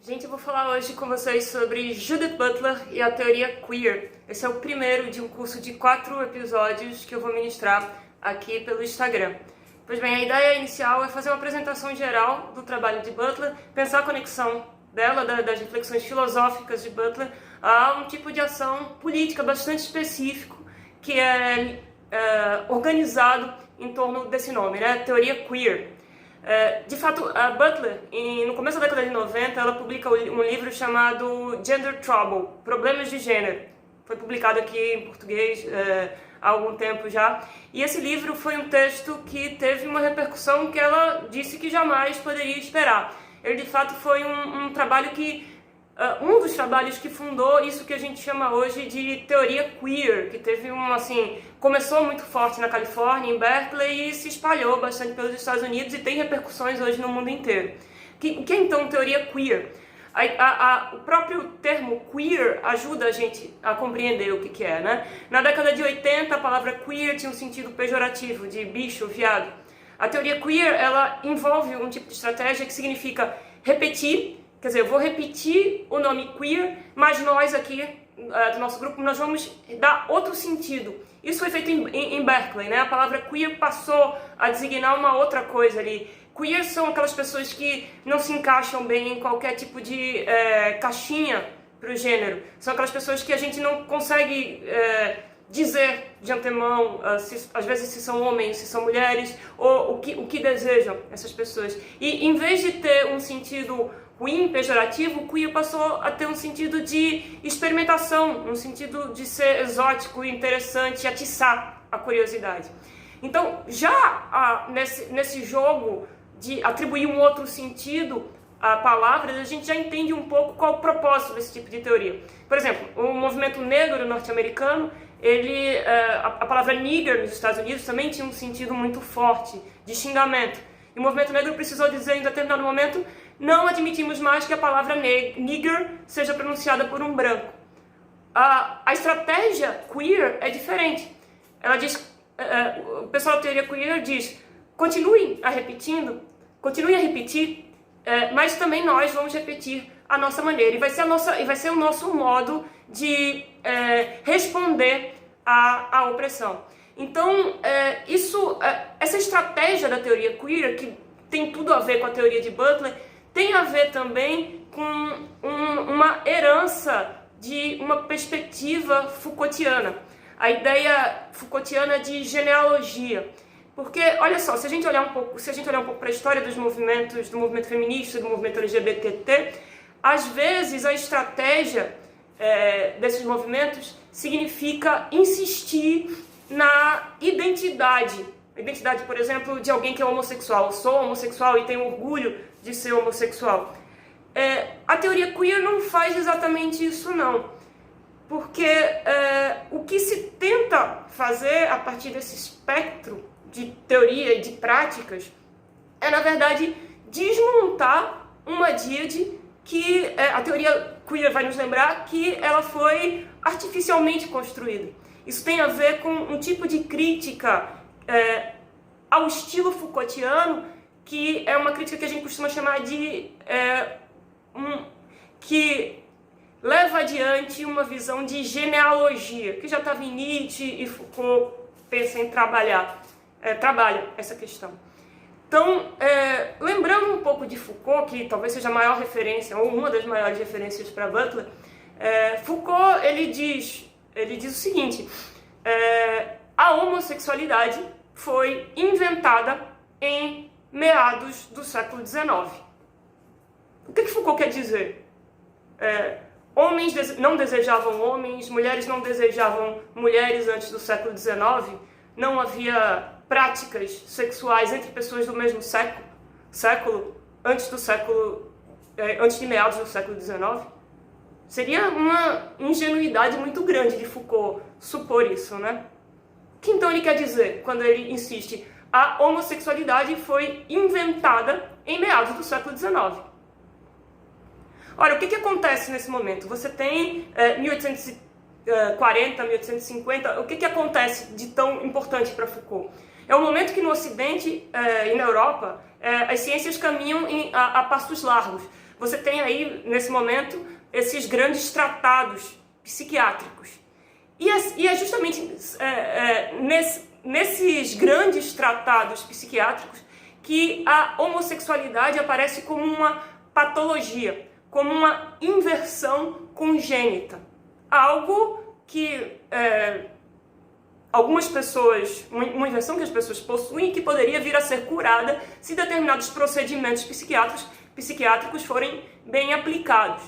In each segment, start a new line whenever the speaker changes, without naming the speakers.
Gente, eu vou falar hoje com vocês sobre Judith Butler e a teoria queer. Esse é o primeiro de um curso de 4 episódios que eu vou ministrar aqui pelo Instagram. Pois bem, a ideia inicial é fazer uma apresentação geral do trabalho de Butler, pensar a conexão dela, das reflexões filosóficas de Butler, a um tipo de ação política bastante específico que é organizado em torno desse nome, né? Teoria queer. De fato, a Butler, no começo da década de 90, ela publica um livro chamado Gender Trouble, Problemas de Gênero. Foi publicado aqui em português há algum tempo já. E esse livro foi um texto que teve uma repercussão que ela disse que jamais poderia esperar. Ele, de fato, foi um trabalho que... um dos trabalhos que fundou isso que a gente chama hoje de teoria queer, que teve começou muito forte na Califórnia, em Berkeley, e se espalhou bastante pelos Estados Unidos e tem repercussões hoje no mundo inteiro. O que é então teoria queer? O próprio termo queer ajuda a gente a compreender o que é, né? Na década de 80, a palavra queer tinha um sentido pejorativo, de bicho, viado. A teoria queer, ela envolve um tipo de estratégia que significa repetir. Quer dizer, eu vou repetir o nome queer, mas nós aqui, do nosso grupo, nós vamos dar outro sentido. Isso foi feito em Berkeley, né? A palavra queer passou a designar uma outra coisa ali. Queer são aquelas pessoas que não se encaixam bem em qualquer tipo de caixinha para o gênero. São aquelas pessoas que a gente não consegue dizer de antemão, às vezes se são homens, se são mulheres, ou o que desejam essas pessoas. E em vez de ter um sentido ruim, pejorativo, o queer passou a ter um sentido de experimentação, um sentido de ser exótico, interessante, atiçar a curiosidade. Então, já nesse jogo de atribuir um outro sentido a palavras, a gente já entende um pouco qual o propósito desse tipo de teoria. Por exemplo, o movimento negro norte-americano, a palavra nigger nos Estados Unidos também tinha um sentido muito forte, de xingamento. E o movimento negro precisou dizer em determinado momento: não admitimos mais que a palavra nigger seja pronunciada por um branco. A estratégia queer é diferente. Ela diz, o pessoal da teoria queer diz: continuem a repetir, mas também nós vamos repetir a nossa maneira. E vai ser o nosso modo de responder à opressão. Então, essa estratégia da teoria queer, que tem tudo a ver com a teoria de Butler, tem a ver também com uma herança de uma perspectiva Foucaultiana. A ideia Foucaultiana de genealogia. Porque, olha só, se a gente olhar um pouco para a história dos movimentos, do movimento feminista, do movimento LGBT, às vezes a estratégia desses movimentos significa insistir na identidade. A identidade, por exemplo, de alguém que é homossexual. Eu sou homossexual e tenho orgulho de ser homossexual. A teoria queer não faz exatamente isso, não. Porque o que se tenta fazer a partir desse espectro de teoria e de práticas é, na verdade, desmontar uma díade que a teoria queer vai nos lembrar que ela foi artificialmente construída. Isso tem a ver com um tipo de crítica ao estilo Foucaultiano, que é uma crítica que a gente costuma chamar de... que leva adiante uma visão de genealogia, que já estava em Nietzsche e Foucault pensa em trabalha essa questão. Então, lembrando um pouco de Foucault, que talvez seja a maior referência, ou uma das maiores referências para Butler, Foucault ele diz o seguinte: a homossexualidade foi inventada em meados do século XIX. O que Foucault quer dizer? Homens não desejavam homens, mulheres não desejavam mulheres antes do século XIX, não havia práticas sexuais entre pessoas do mesmo século antes de meados do século XIX. Seria uma ingenuidade muito grande de Foucault supor isso, né? O que então ele quer dizer quando ele insiste: a homossexualidade foi inventada em meados do século XIX? Olha, o que acontece nesse momento? Você tem 1840, 1850, o que acontece de tão importante para Foucault? É um momento que no Ocidente e na Europa as ciências caminham a passos largos. você tem aí, nesse momento, esses grandes tratados psiquiátricos. E é justamente nesses grandes tratados psiquiátricos que a homossexualidade aparece como uma patologia, como uma inversão congênita. Algo que algumas pessoas, uma inversão que as pessoas possuem e que poderia vir a ser curada se determinados procedimentos psiquiátricos forem bem aplicados.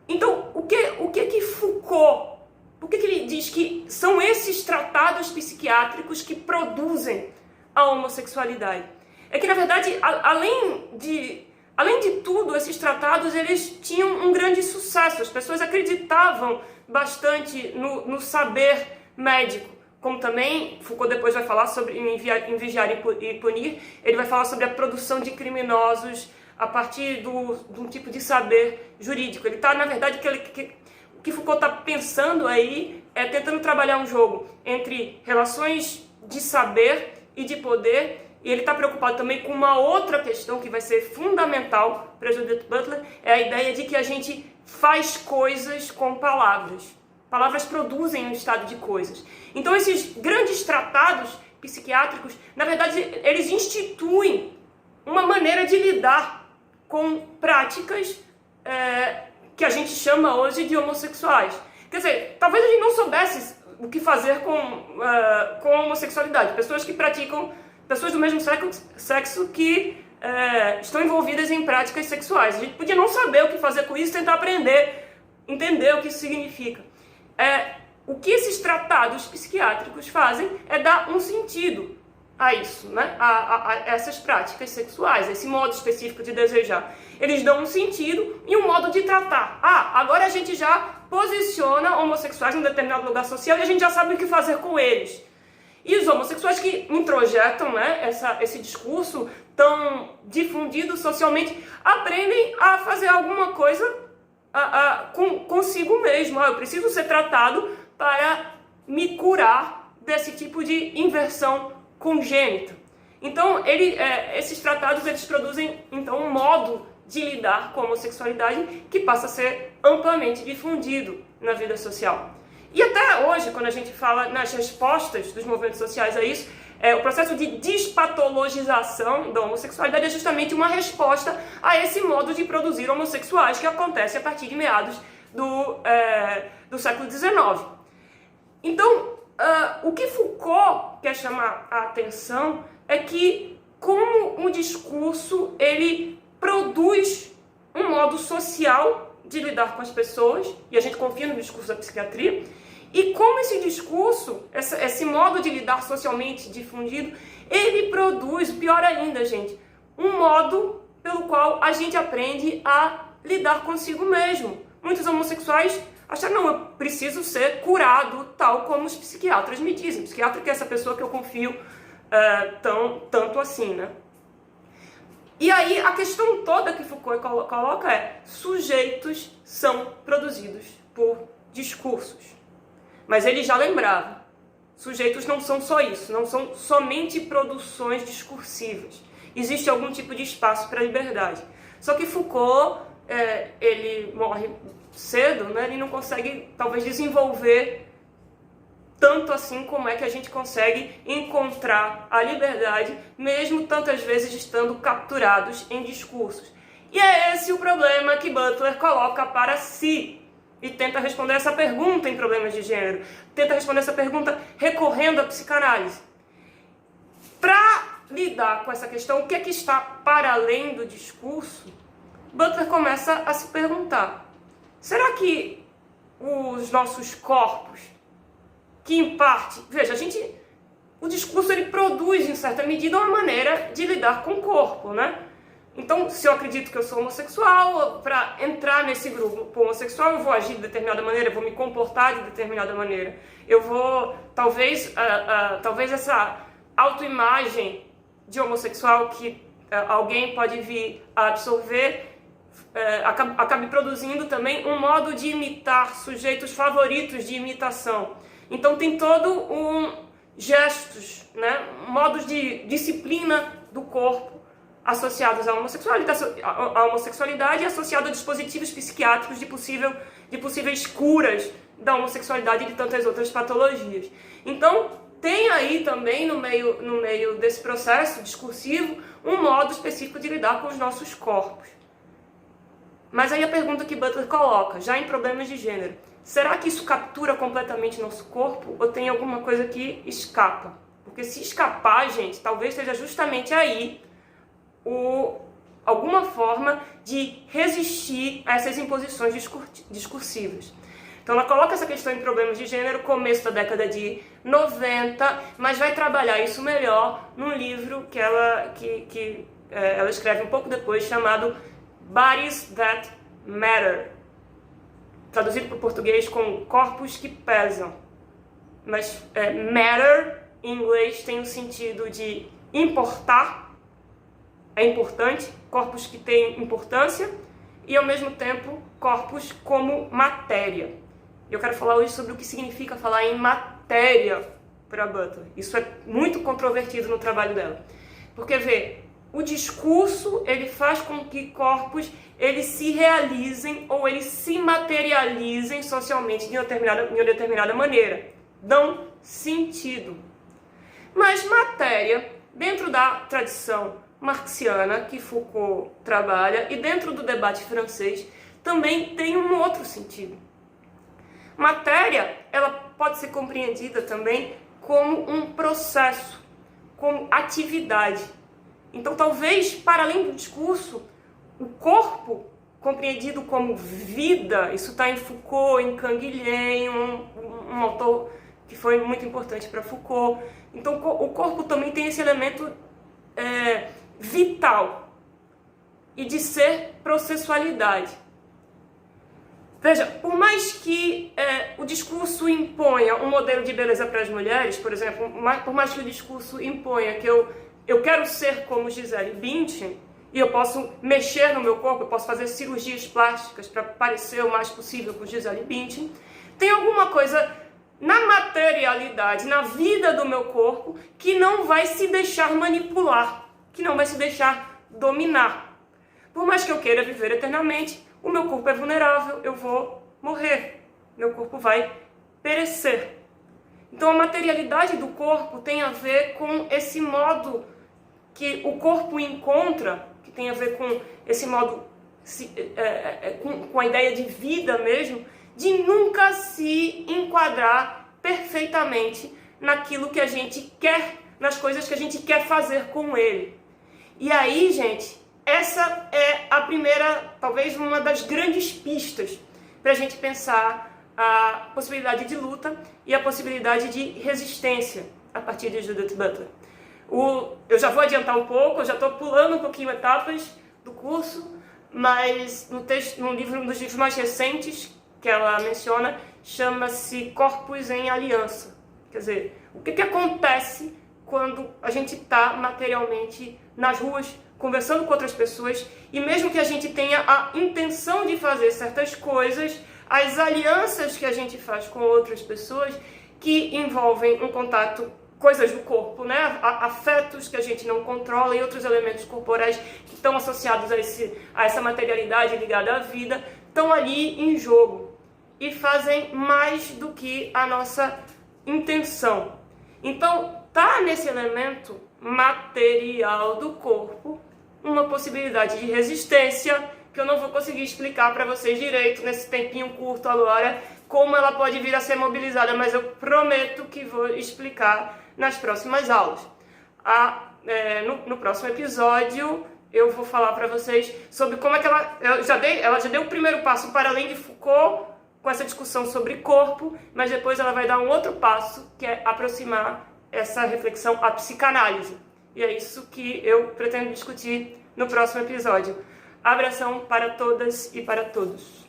Então, o que Foucault, por que ele diz que são esses tratados psiquiátricos que produzem a homossexualidade? É que, na verdade, além de tudo, esses tratados eles tinham um grande sucesso. As pessoas acreditavam bastante no saber médico. Como também Foucault depois vai falar sobre em Vigiar e Punir, ele vai falar sobre a produção de criminosos a partir de um tipo de saber jurídico. Ele está, na verdade, o que Foucault está pensando aí é tentando trabalhar um jogo entre relações de saber e de poder, e ele está preocupado também com uma outra questão que vai ser fundamental para Judith Butler, é a ideia de que a gente faz coisas com palavras. Palavras produzem um estado de coisas. Então esses grandes tratados psiquiátricos, na verdade, eles instituem uma maneira de lidar com práticas que a gente chama hoje de homossexuais. Quer dizer, talvez a gente não soubesse o que fazer com a homossexualidade. Pessoas que praticam, pessoas do mesmo sexo que estão envolvidas em práticas sexuais. A gente podia não saber o que fazer com isso, tentar aprender, entender o que isso significa. O que esses tratados psiquiátricos fazem é dar um sentido a isso, né? a essas práticas sexuais, esse modo específico de desejar. Eles dão um sentido e um modo de tratar. Agora a gente já posiciona homossexuais em um determinado lugar social e a gente já sabe o que fazer com eles. E os homossexuais que introjetam, né, esse discurso tão difundido socialmente aprendem a fazer alguma coisa consigo mesmo. Eu preciso ser tratado para me curar desse tipo de inversão congênita. Então, esses tratados eles produzem então um modo de lidar com a homossexualidade que passa a ser amplamente difundido na vida social. E até hoje, quando a gente fala nas respostas dos movimentos sociais a isso, o processo de despatologização da homossexualidade é justamente uma resposta a esse modo de produzir homossexuais que acontece a partir de meados do século XIX. Então, o que Foucault quer chamar a atenção é que como o discurso ele produz um modo social de lidar com as pessoas, e a gente confia no discurso da psiquiatria, e como esse discurso, esse modo de lidar socialmente difundido, ele produz, pior ainda, gente, um modo pelo qual a gente aprende a lidar consigo mesmo. Muitos homossexuais acharam, não, eu preciso ser curado, tal como os psiquiatras me dizem. Psiquiatra que é essa pessoa que eu confio tanto assim, né? E aí a questão toda que Foucault coloca é: sujeitos são produzidos por discursos. Mas ele já lembrava, sujeitos não são só isso, não são somente produções discursivas. Existe algum tipo de espaço para a liberdade. Só que Foucault, ele morre cedo, né? Ele não consegue, talvez, desenvolver tanto assim como é que a gente consegue encontrar a liberdade, mesmo tantas vezes estando capturados em discursos. E é esse o problema que Butler coloca para si. E tenta responder essa pergunta em Problemas de Gênero. Tenta responder essa pergunta recorrendo à psicanálise. Para lidar com essa questão, o que é que está para além do discurso, Butler começa a se perguntar: será que os nossos corpos, que em parte... Veja, o discurso ele produz, em certa medida, uma maneira de lidar com o corpo, né? Então, se eu acredito que eu sou homossexual, para entrar nesse grupo homossexual, eu vou agir de determinada maneira, eu vou me comportar de determinada maneira. Eu vou, talvez essa autoimagem de homossexual que alguém pode vir a absorver, acabe produzindo também um modo de imitar sujeitos favoritos de imitação. Então, tem todo gestos, né, modos de disciplina do corpo, associados à homossexualidade e associado a dispositivos psiquiátricos de possíveis curas da homossexualidade e de tantas outras patologias. Então, tem aí também, no meio desse processo discursivo, um modo específico de lidar com os nossos corpos. Mas aí a pergunta que Butler coloca, já em problemas de gênero, será que isso captura completamente nosso corpo ou tem alguma coisa que escapa? Porque se escapar, gente, talvez seja justamente aí alguma forma de resistir a essas imposições discursivas. Então ela coloca essa questão em problemas de gênero, começo da década de 90, mas vai trabalhar isso melhor num livro que ela escreve um pouco depois, chamado Bodies That Matter, traduzido para o português como Corpos que Pesam. Mas matter, em inglês, tem o sentido de importar, é importante, corpos que têm importância, e ao mesmo tempo corpos como matéria. Eu quero falar hoje sobre o que significa falar em matéria para Butler. Isso é muito controvertido no trabalho dela. Porque, o discurso ele faz com que corpos eles se realizem ou eles se materializem socialmente de uma determinada maneira. Dão sentido. Mas matéria, dentro da tradição marxiana que Foucault trabalha e dentro do debate francês, também tem um outro sentido. Matéria, ela pode ser compreendida também como um processo, como atividade. Então, talvez, para além do discurso, o corpo, compreendido como vida, isso está em Foucault, em Canguilhem, um autor que foi muito importante para Foucault. Então, o corpo também tem esse elemento vital e de ser processualidade. Veja, por mais que o discurso imponha um modelo de beleza para as mulheres, por exemplo, por mais que o discurso imponha que eu quero ser como Gisele Bündchen, e eu posso mexer no meu corpo, eu posso fazer cirurgias plásticas para parecer o mais possível com Gisele Bündchen, tem alguma coisa na materialidade, na vida do meu corpo, que não vai se deixar manipular, que não vai se deixar dominar. Por mais que eu queira viver eternamente, o meu corpo é vulnerável, eu vou morrer, meu corpo vai perecer. Então a materialidade do corpo tem a ver com esse modo que o corpo encontra, que tem a ver com esse modo, com a ideia de vida mesmo, de nunca se enquadrar perfeitamente naquilo que a gente quer, nas coisas que a gente quer fazer com ele. E aí, gente, essa é a primeira, talvez uma das grandes pistas para a gente pensar a possibilidade de luta e a possibilidade de resistência a partir de Judith Butler. Eu já vou adiantar um pouco, eu já estou pulando um pouquinho etapas do curso, mas um dos livros mais recentes que ela menciona, chama-se Corpos em Aliança. Quer dizer, o que acontece quando a gente está materialmente nas ruas, conversando com outras pessoas, e mesmo que a gente tenha a intenção de fazer certas coisas, as alianças que a gente faz com outras pessoas, que envolvem um contato, coisas do corpo, né? Afetos que a gente não controla e outros elementos corporais que estão associados a essa materialidade ligada à vida, estão ali em jogo e fazem mais do que a nossa intenção. Então, tá nesse elemento material do corpo uma possibilidade de resistência que eu não vou conseguir explicar para vocês direito nesse tempinho curto agora, como ela pode vir a ser mobilizada, mas eu prometo que vou explicar nas próximas aulas. No próximo episódio eu vou falar para vocês sobre como é que ela já deu o primeiro passo para além de Foucault com essa discussão sobre corpo, mas depois ela vai dar um outro passo, que é aproximar essa reflexão à psicanálise. E é isso que eu pretendo discutir no próximo episódio. Abração para todas e para todos.